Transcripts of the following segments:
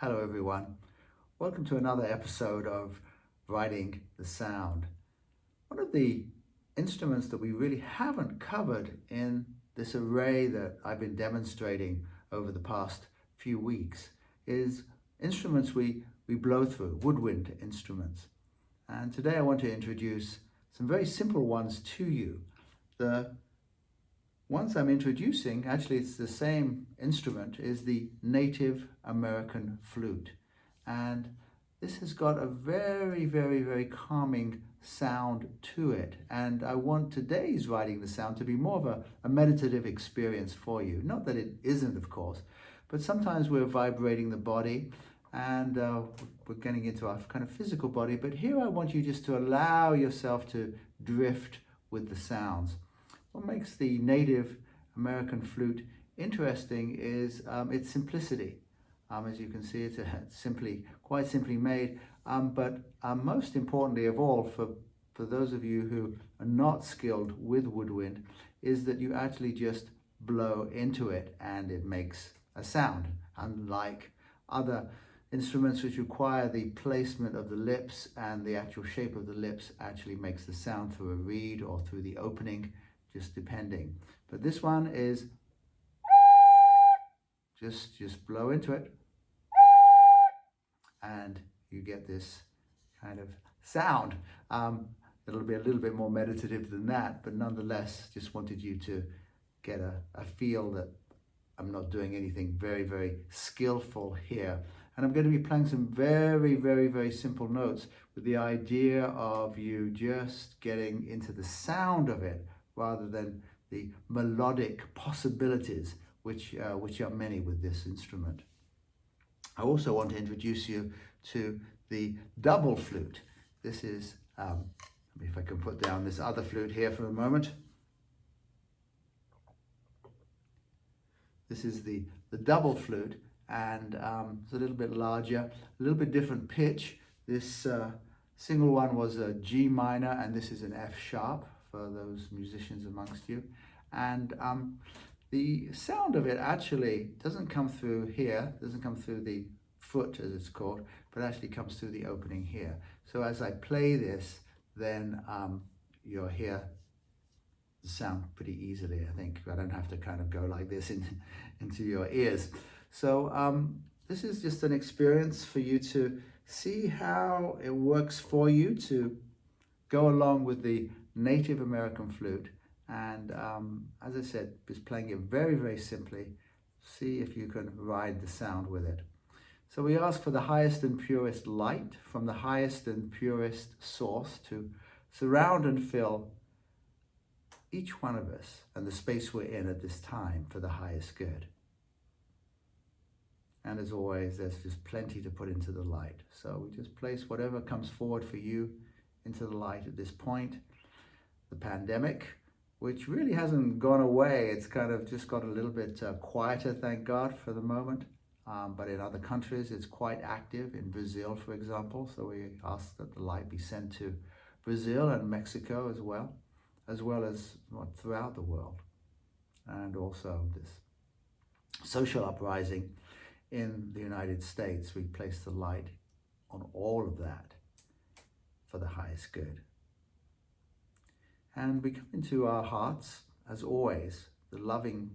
Hello everyone. Welcome to another episode of Writing the Sound. One of the instruments that we really haven't covered in this array that I've been demonstrating over the past few weeks is instruments we blow through, woodwind instruments. And today I want to introduce some very simple ones to you. The ones I'm introducing, actually it's the same instrument, is the Native American flute. And this has got a very calming sound to it. And I want today's Writing the Sound to be more of a meditative experience for you. Not that it isn't, of course, but sometimes we're vibrating the body and we're getting into our kind of physical body. But here I want you just to allow yourself to drift with the sounds. What makes the Native American flute interesting is its simplicity. As you can see, it's quite simply made, but most importantly of all, for those of you who are not skilled with woodwind, is that you actually just blow into it and it makes a sound, unlike other instruments which require the placement of the lips, and the actual shape of the lips actually makes the sound through a reed or through the opening, just depending. But this one is just blow into it and you get this kind of sound. It'll be a little bit more meditative than that, but nonetheless, just wanted you to get a feel that I'm not doing anything very skillful here. And I'm going to be playing some very simple notes with the idea of you just getting into the sound of it rather than the melodic possibilities, which are many with this instrument. I also want to introduce you to the double flute. This is, if I can put down this other flute here for a moment. This is the double flute, and it's a little bit larger, a little bit different pitch. This single one was a G minor, and this is an F sharp for those musicians amongst you. And the sound of it actually doesn't come through here, doesn't come through the foot as it's called, but actually comes through the opening here. So as I play this, then you'll hear the sound pretty easily, I think. I don't have to kind of go like this into your ears. So this is just an experience for you to see how it works for you to go along with the Native American flute. And as I said, just playing it very simply. See if you can ride the sound with it. So we ask for the highest and purest light from the highest and purest source to surround and fill each one of us and the space we're in at this time for the highest good. And as always, there's just plenty to put into the light. So we just place whatever comes forward for you into the light at this point. The pandemic, which really hasn't gone away. It's kind of just got a little bit quieter, thank God, for the moment. But in other countries, it's quite active. In Brazil, for example. So we ask that the light be sent to Brazil and Mexico as well as throughout the world. And also this social uprising in the United States. We place the light on all of that for the highest good. And we come into our hearts, as always. The loving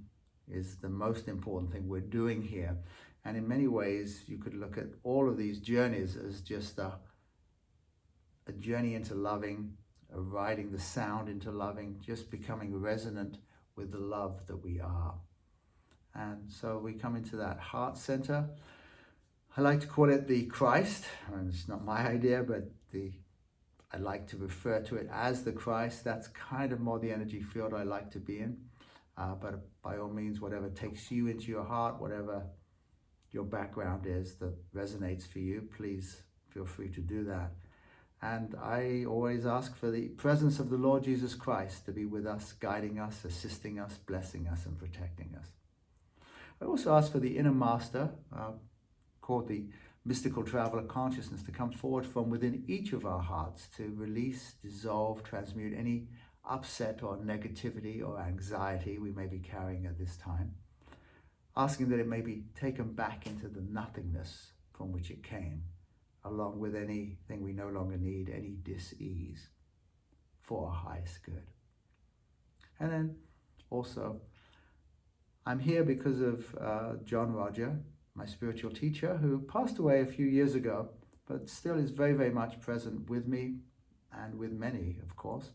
is the most important thing we're doing here. And in many ways, you could look at all of these journeys as just a journey into loving, riding the sound into loving, just becoming resonant with the love that we are. And so we come into that heart center. I like to call it the Christ. I mean, it's not my idea, but I like to refer to it as the Christ. That's kind of more the energy field I like to be in. But by all means, whatever takes you into your heart, whatever your background is that resonates for you, please feel free to do that. And I always ask for the presence of the Lord Jesus Christ to be with us, guiding us, assisting us, blessing us, and protecting us. I also ask for the inner master, called the mystical traveler consciousness, to come forward from within each of our hearts to release, dissolve, transmute any upset or negativity or anxiety we may be carrying at this time, asking that it may be taken back into the nothingness from which it came, along with anything we no longer need, any dis-ease, for our highest good. And then also, I'm here because of John Roger, my spiritual teacher, who passed away a few years ago, but still is very, very much present with me and with many, of course.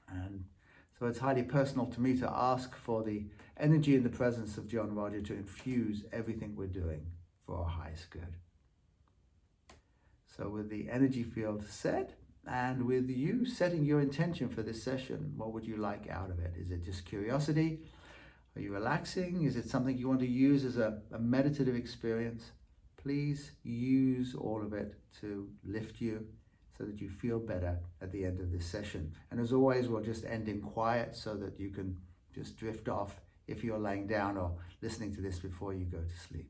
And so it's highly personal to me to ask for the energy and the presence of John Roger to infuse everything we're doing for our highest good. So with the energy field set, and with you setting your intention for this session, what would you like out of it? Is it just curiosity? Are you relaxing? Is it something you want to use as a meditative experience? Please use all of it to lift you so that you feel better at the end of this session. And as always, we'll just end in quiet so that you can just drift off if you're laying down or listening to this before you go to sleep.